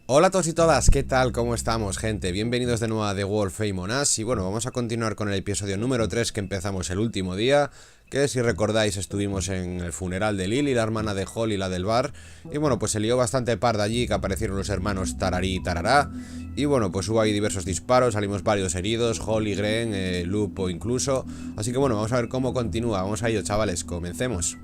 Hola a todos y todas, ¿qué tal? ¿Cómo estamos, gente? Bienvenidos de nuevo a The Wolf Among Us. Y bueno, vamos a continuar con el episodio número 3 que empezamos el último día, que si recordáis estuvimos en el funeral de Lily, la hermana de Holly, la del bar. Y bueno, pues se lió bastante parda allí, que aparecieron los hermanos Tararí y Tarará. Y bueno, pues hubo ahí diversos disparos, salimos varios heridos, Holly, Gren, Lupo incluso. Así que bueno, vamos a ver cómo continúa, vamos a ello, chavales, comencemos.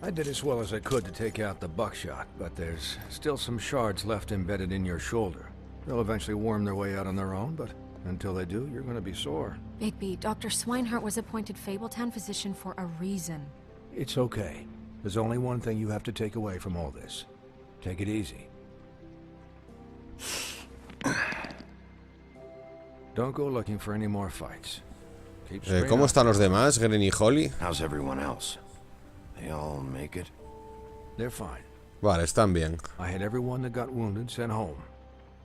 I did as well as I could to take out the buckshot, but there's still some shards left embedded in your shoulder. They'll eventually worm their way out on their own, but until they do, you're gonna be sore. Bigby, Dr. Swinehart was appointed Fabletown physician for a reason. It's okay. There's only one thing you have to take away from all this. Take it easy. Don't go looking for any more fights. Keep straight ¿Cómo up. están los demás, Gren y Holly? How's everyone else? They all make it? They're fine. Vale, están bien. I had everyone that got wounded sent home.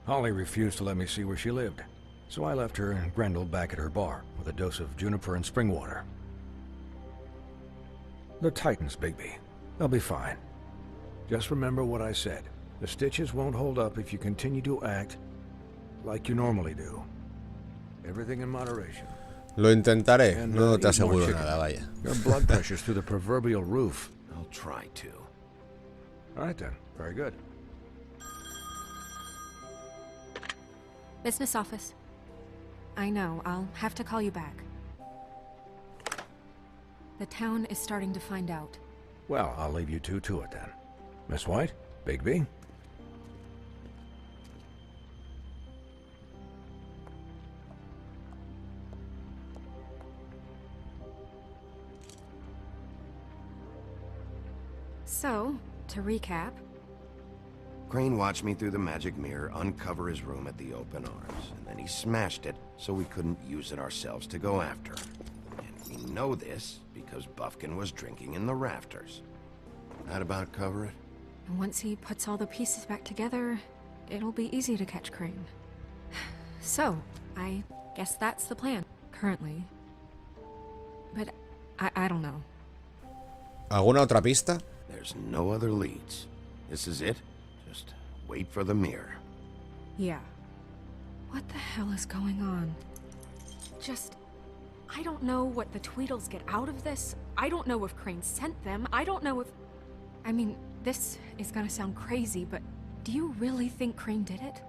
Holly refused to let me see where she lived, so I left her and Grendel back at her bar with a dose of juniper and spring water. They're Titans, Bigby. They'll be fine. Just remember what I said. The stitches won't hold up if you continue to act like you normally do. Everything in moderation. Lo intentaré, And, no te eat more aseguro chicken. nada, vaya. Your blood pressure's through the proverbial roof. I'll try to. All right then. Very good. Business office. I know, I'll have to call you back. The town is starting to find out. Well, I'll leave you two to it then. Miss White, Bigby. So, to recap, Crane watched me through the magic mirror uncover his room at the open arms, and then he smashed it so we couldn't use it ourselves to go after him. And we know this because Buffkin was drinking in the rafters. That about cover it? once he puts all the pieces back together, it'll be easy to catch Crane. So, I guess that's the plan, currently. But I don't know. ¿Alguna otra pista? There's no other leads. This is it. Just wait for the mirror. Yeah. What the hell is going on? I don't know what the Tweedles get out of this. I don't know if Crane sent them. I don't know if... I mean, this is gonna sound crazy, but do you really think Crane did it?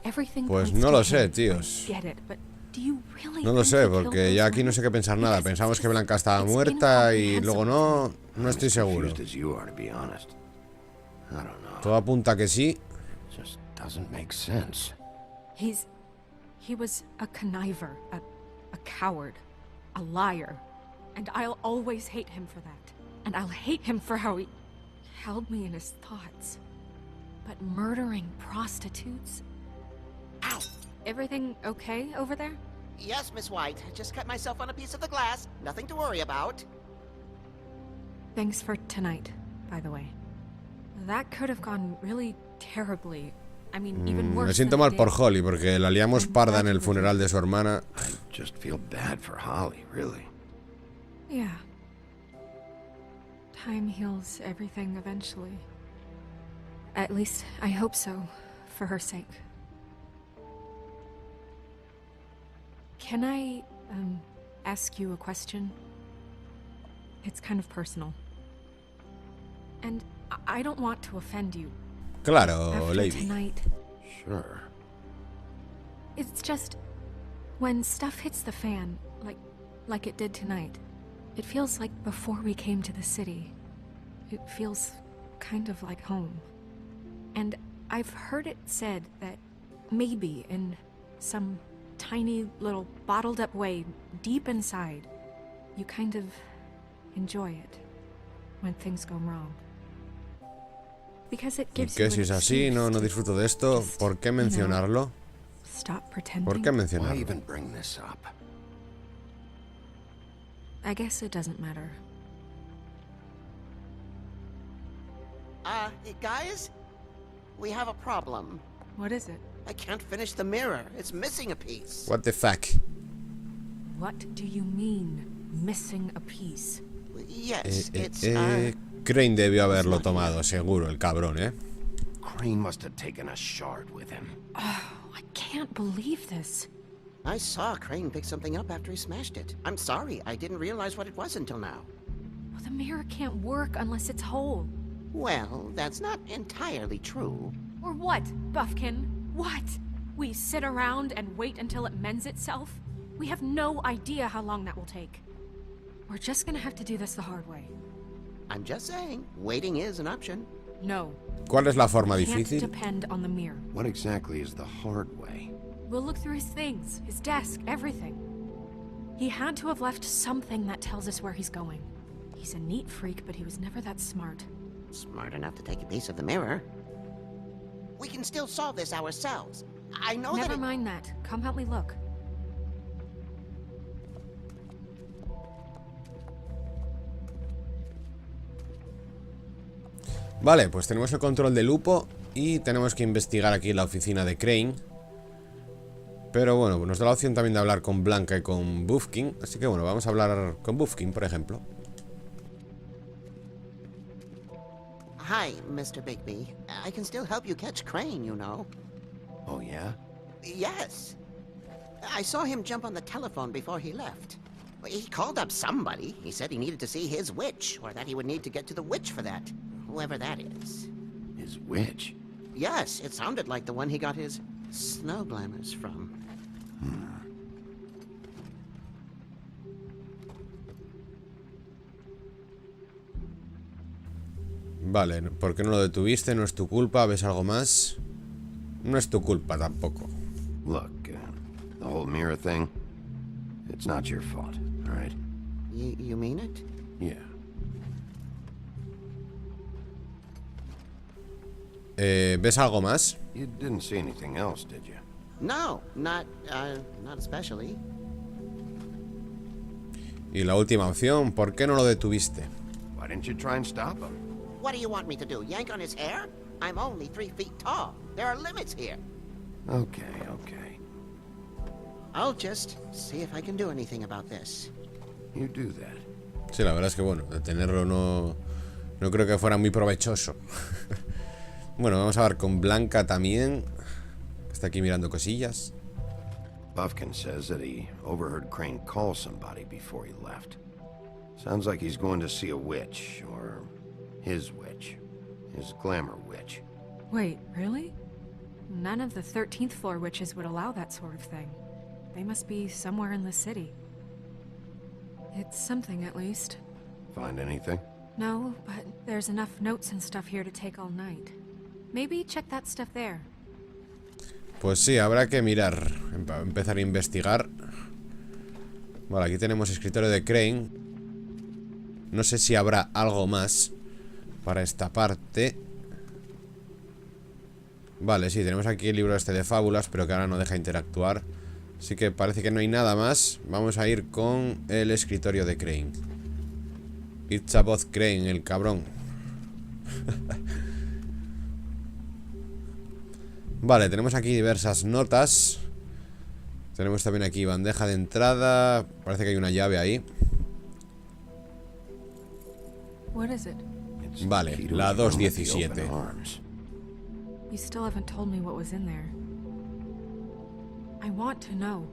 Everything Pues points no to lo sé, him. tíos. I get it, but do you really No lo think sé, he killed porque those ya aquí no women? sé qué pensar nada. Because Pensamos que it's Blanca estaba it's muerta y luego incomprehensible. no estoy As seguro. confused as you are, to be honest. I don't know. Todo apunta que sí. Just doesn't make sense. He was a conniver, a coward, a liar. And I'll always hate him for that. And I'll hate him for how he held me in his thoughts. But murdering prostitutes? Ow! Everything okay over there? Yes, Miss White. Just cut myself on a piece of the glass. Nothing to worry about. Thanks for tonight, by the way. That could have gone really terribly. I mean, even worse Me siento than mal it por did. Holly porque la liamos parda en el funeral de su hermana. I just feel bad for Holly, really. Yeah. Time heals everything eventually. At least, I hope so, for her sake. Can I, ask you a question? It's kind of personal. And I don't want to offend you. Claro, After Lady. tonight, Sure. it's just... When stuff hits the fan, like it did tonight, it feels like before we came to the city. It feels kind of like home. And I've heard it said that maybe in some tiny little bottled up way deep inside, you kind of enjoy it when things go wrong. Because it ¿Y gives qué you si an es así? excuse No to disfruto de esto. just, ¿Por qué you know, mencionarlo? Stop pretending. ¿Por qué Why mencionarlo? even bring this up? I guess it doesn't matter. Guys? we have a problem. What is it? I can't finish the mirror. It's missing a piece. What the fuck. What do you mean, missing a piece? Yes, it's, Crane debió haberlo tomado, seguro, el cabrón, ¿eh? Crane must have taken a shard with him. Oh, I can't believe this. I saw Crane pick something up after he smashed it. I'm sorry, I didn't realize what it was until now. Well, the mirror can't work unless it's whole. Well, that's not entirely true. Or what, Buffkin? What? We sit around and wait until it mends itself? We have no idea how long that will take. We're just gonna have to do this the hard way. I'm just saying, waiting is an option. No. ¿Cuál es la forma We can't difícil? depend on the mirror. What exactly is the hard way? We'll look through his things, his desk, everything. He had to have left something that tells us where he's going. He's a neat freak, but he was never that smart. Smart enough to take a piece of the mirror. We can still solve this ourselves. I know Never that mind that. Come help me look. Vale, pues tenemos el control del lupo y tenemos que investigar aquí la oficina de Crane. Pero bueno, nos da la opción también de hablar con Blanca y con Buffkin. Así que bueno, vamos a hablar con Buffkin, por ejemplo. Hi, Mr. Bigby. I can still help you catch Crane, you know. Oh, yeah? Yes. I saw him jump on the telephone before he left. He called up somebody. He said he needed to see his witch, or that he would need to get to the witch for that. Whoever that is. His witch? Yes, it sounded like the one he got his snow glamours from. Vale, ¿por qué no lo detuviste? No es tu culpa. ¿Ves algo más? No es tu culpa tampoco. Look, the whole mirror thing, it's not your fault, all right? You mean it? Yeah. ¿Ves algo más? You didn't see anything else, did you? No, not especially. Y la última opción, ¿por qué no lo detuviste? Why didn't you try and stop him? What do you want me to do? Yank on his hair? I'm only 3 feet tall. There are limits here. Okay, okay. I'll just see if I can do anything about this. You do that. Sí, la verdad es que bueno, detenerlo no creo que fuera muy provechoso. Bueno, vamos a ver con Blanca también. Está aquí mirando cosillas. Buffkin says that he overheard Crane call somebody before he left. Sounds like he's going to see a witch, or his witch. His glamour witch. Wait, really? None of the 13th floor witches would allow that sort of thing. They must be somewhere in the city. It's something, at least. Find anything? No, but there's enough notes and stuff here to take all night. Maybe check that stuff there. Pues sí, habrá que mirar, empezar a investigar. Vale, aquí tenemos escritorio de Crane. No sé si habrá algo más para esta parte. Vale, sí, tenemos aquí el libro este de fábulas, pero que ahora no deja interactuar. Así que parece que no hay nada más. Vamos a ir con el escritorio de Crane. It's about Crane, el cabrón. Vale, tenemos aquí diversas notas. Tenemos también aquí bandeja de entrada. Parece que hay una llave ahí. What is it? Vale, la 217. You still haven't told me what was in there. I want to know.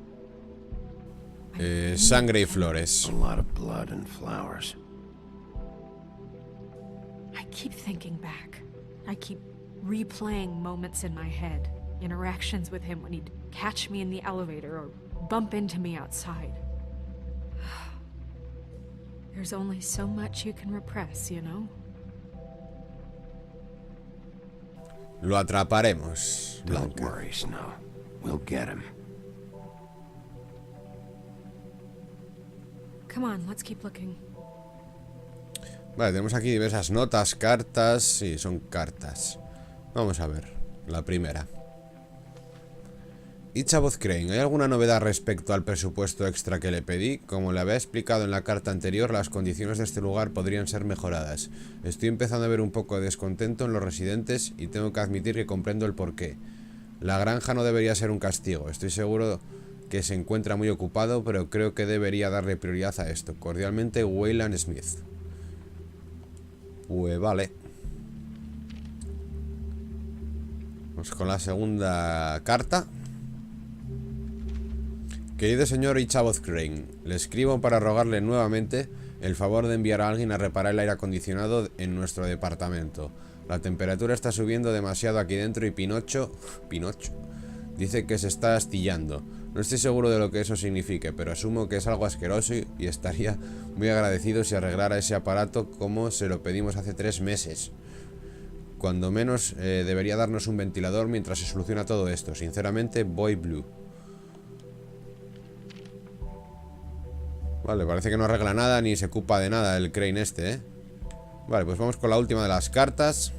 Sangre y flores. A lot of blood and flowers. I keep thinking back. I keep replaying moments in my head. Interactions with him when he'd catch me in the elevator or bump into me outside. There's only so much you can repress, you know? Lo atraparemos, Don't Blanca. worry, Snow. We'll get him. Come on, let's keep looking. Vale, tenemos aquí diversas notas, cartas. Sí, son cartas. Vamos a ver, la primera. Ichabod Crane, ¿hay alguna novedad respecto al presupuesto extra que le pedí? Como le había explicado en la carta anterior, las condiciones de este lugar podrían ser mejoradas. Estoy empezando a ver un poco de descontento en los residentes y tengo que admitir que comprendo el porqué. La granja no debería ser un castigo. Estoy seguro que se encuentra muy ocupado, pero creo que debería darle prioridad a esto. Cordialmente, Wayland Smith. Pues vale. Vamos con la segunda carta. Querido señor Ichabod Crane, le escribo para rogarle nuevamente el favor de enviar a alguien a reparar el aire acondicionado en nuestro departamento. La temperatura está subiendo demasiado aquí dentro y Pinocho dice que se está astillando. No estoy seguro de lo que eso signifique, pero asumo que es algo asqueroso y estaría muy agradecido si arreglara ese aparato como se lo pedimos hace 3 meses. Cuando menos debería darnos un ventilador mientras se soluciona todo esto. Sinceramente, Boy Blue. Vale, parece que no arregla nada ni se ocupa de nada el Crane este, ¿eh? Vale, pues vamos con la última de las cartas.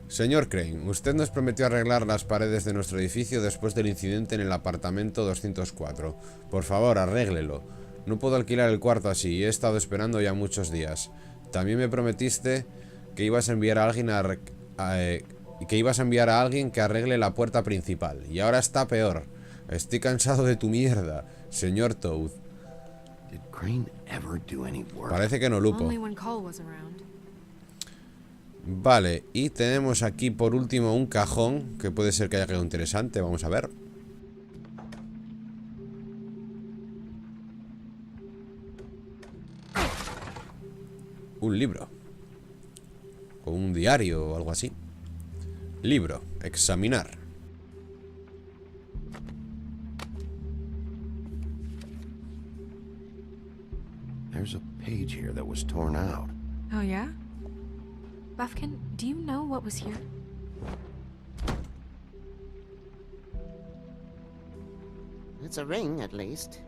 Señor Crane, usted nos prometió arreglar las paredes de nuestro edificio después del incidente en el apartamento 204. Por favor, arréglelo. No puedo alquilar el cuarto así y he estado esperando ya muchos días. También me prometiste que ibas a enviar a alguien que arregle la puerta principal. Y ahora está peor. Estoy cansado de tu mierda, señor Toad. Parece que no, Lupo. Vale, y tenemos aquí por último un cajón que puede ser que haya quedado interesante. Vamos a ver. Un libro. O un diario o algo así. Libro, examinar. There's a page here that was torn out. Oh, yeah? Buffkin, do you know what was here? It's a ring, at least.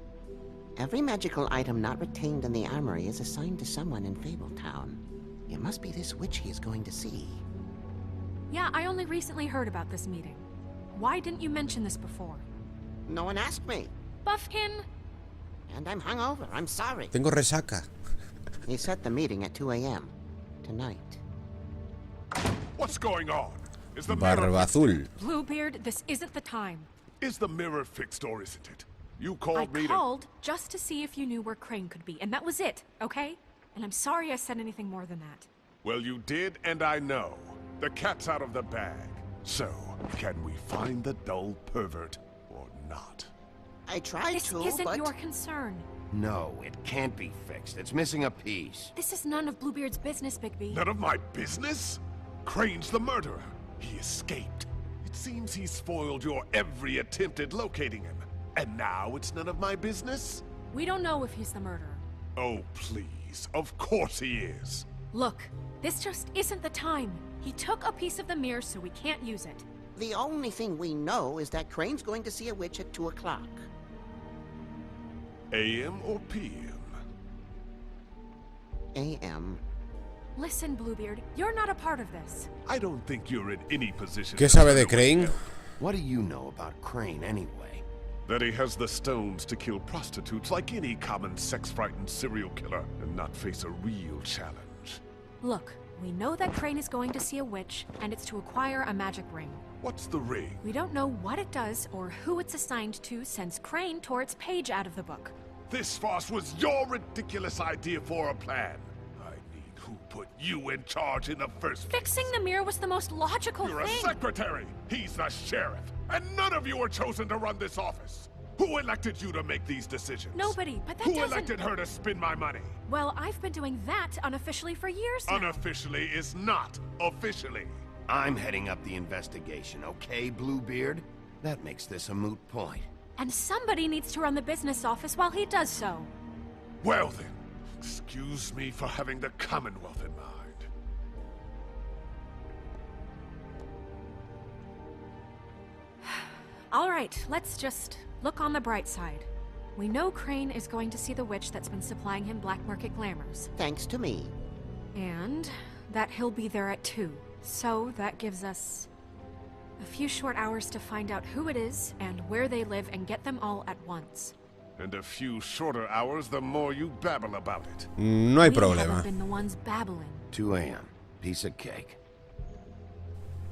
Every magical item not retained in the armory is assigned to someone in Fabletown. It must be this witch he is going to see. Yeah, I only recently heard about this meeting. Why didn't you mention this before? No one asked me. Buffkin! And I'm hungover. I'm sorry. Tengo resaca. He set the meeting at 2 a.m. tonight. What's going on? Is the Barba Azul. Bluebeard, this isn't the time. Is the mirror fixed or isn't it? You I called me called just to see if you knew where Crane could be, and that was it, okay? And I'm sorry I said anything more than that. Well, you did, and I know. The cat's out of the bag. So, can we find the dull pervert or not? I tried This to, isn't but... your concern. No, it can't be fixed. It's missing a piece. This is none of Bluebeard's business, Bigby. None of my business? Crane's the murderer. He escaped. It seems he spoiled your every attempt at locating him. And now it's none of my business? We don't know if he's the murderer. Oh, please. Of course he is. Look, this just isn't the time. He took a piece of the mirror, so we can't use it. The only thing we know is that Crane's going to see a witch at 2 o'clock. AM or PM? A.M. Listen, Bluebeard, you're not a part of this. I don't think you're in any position. ¿Qué to sabe de tell me Crane? What do you know about Crane anyway? That he has the stones to kill prostitutes like any common sex-frightened serial killer and not face a real challenge. Look, we know that Crane is going to see a witch, and it's to acquire a magic ring. What's the ring? We don't know what it does or who it's assigned to since Crane tore its page out of the book. This farce was your ridiculous idea for a plan. I mean, who put you in charge in the first place? Fixing the mirror was the most logical You're a thing. secretary. He's the sheriff. And none of you were chosen to run this office. Who elected you to make these decisions? Nobody, but that Who doesn't... elected her to spend my money? Well, I've been doing that unofficially for years now. Unofficially is not officially. I'm heading up the investigation, okay, Bluebeard? That makes this a moot point. And somebody needs to run the business office while he does so. Well then, excuse me for having the Commonwealth in mind. All right, let's just look on the bright side. We know Crane is going to see the witch that's been supplying him black market glamours. Thanks to me. And that he'll be there at 2. So that gives us few short hours to find out who it is and where they live and get them all at once. And a few shorter hours, the more you babble about it. No hay We problema. haven't been the ones babbling. 2 a.m. Piece of cake.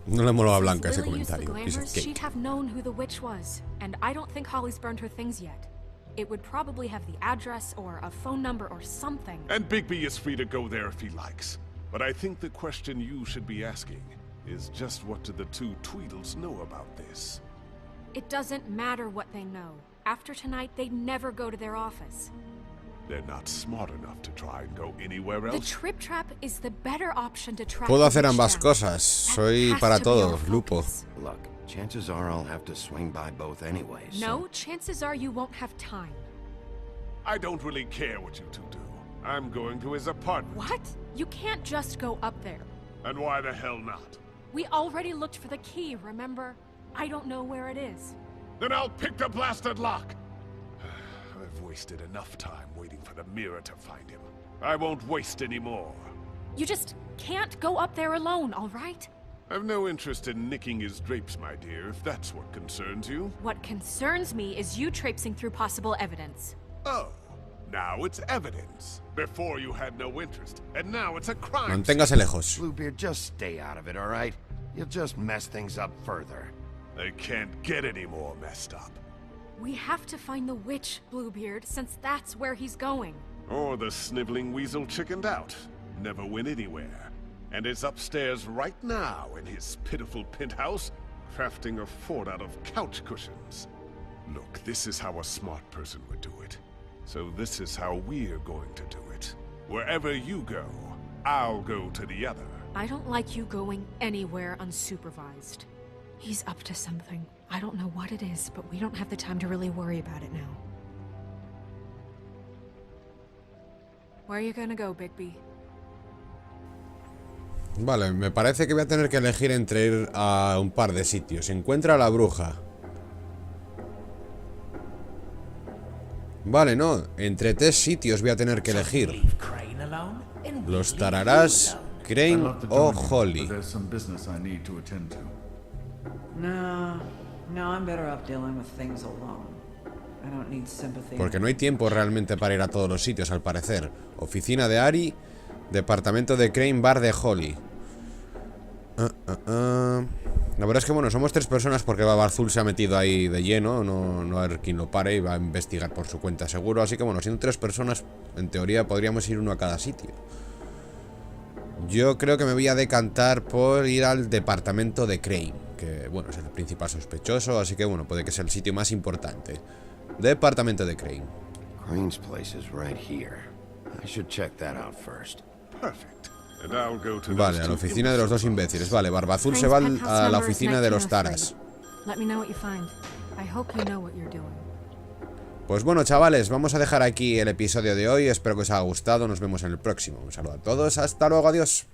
No le moló a Blanca If ese Lily used the comentario. Piece of glamours, she'd cake. have known who the witch was, and I don't think Holly's burned her things yet. It would probably have the address or a phone number or something. And Bigby is free to go there if he likes. But I think the question you should be asking is just what do the two Tweedles know about this? It doesn't matter what they know. After tonight, they'd never go to their office. They're not smart enough to try and go anywhere The else. trip trap is the better option to track Puedo the hacer witch ambas down. cosas. That Soy has para to be our todos, Lupo. focus. Look, chances are I'll have to swing by both anyway, so... No, chances are you won't have time. I don't really care what you two do. I'm going to his apartment. What? You can't just go up there. And why the hell not? We already looked for the key, remember? I don't know where it is. Then I'll pick the blasted lock! I've wasted enough time waiting for the mirror to find him. I won't waste any more. You just can't go up there alone, all right? I've no interest in nicking his drapes, my dear, if that's what concerns you. What concerns me is you traipsing through possible evidence. Oh, now it's evidence. Before you had no interest, and now it's a crime. Manténgase lejos. Bluebeard, just stay out of it, all right? You'll just mess things up further. They can't get any more messed up. We have to find the witch, Bluebeard, since that's where he's going. Or the sniveling weasel chickened out. Never went anywhere. And is upstairs right now in his pitiful penthouse, crafting a fort out of couch cushions. Look, this is how a smart person would do it. So this is how we're going to do it. Wherever you go, I'll go to the other. I don't like you going anywhere unsupervised. He's up to something. I don't know what it is, but we don't have the time to really worry about it now. Where are you gonna go, Bigby? Vale, me parece que voy a tener que elegir entre ir a un par de sitios. Encuentra a la bruja. Vale, no. Entre 3 sitios voy a tener que elegir. Los tararás, Crane o Holly. No, I'm better off dealing with things alone. I don't need sympathy. Porque no hay tiempo realmente para ir a todos los sitios, al parecer. Oficina de Ari, departamento de Crane, bar de Holly. La verdad es que, bueno, somos 3 personas porque Babazul se ha metido ahí de lleno. No a ver quién lo pare y va a investigar por su cuenta seguro. Así que, bueno, siendo 3 personas, en teoría podríamos ir uno a cada sitio. Yo creo que me voy a decantar por ir al departamento de Crane, que, bueno, es el principal sospechoso, así que, bueno, puede que sea el sitio más importante. Departamento de Crane. Crane's place is right here. I should check that out first. Perfect. And I'll go to Vale, those a la two oficina de los 2 imbéciles. Vale, Barbazul se va a la oficina de los taras. Let me know what you find. I hope you know what you're doing. Pues bueno, chavales, vamos a dejar aquí el episodio de hoy. Espero que os haya gustado. Nos vemos en el próximo. Un saludo a todos. Hasta luego. Adiós.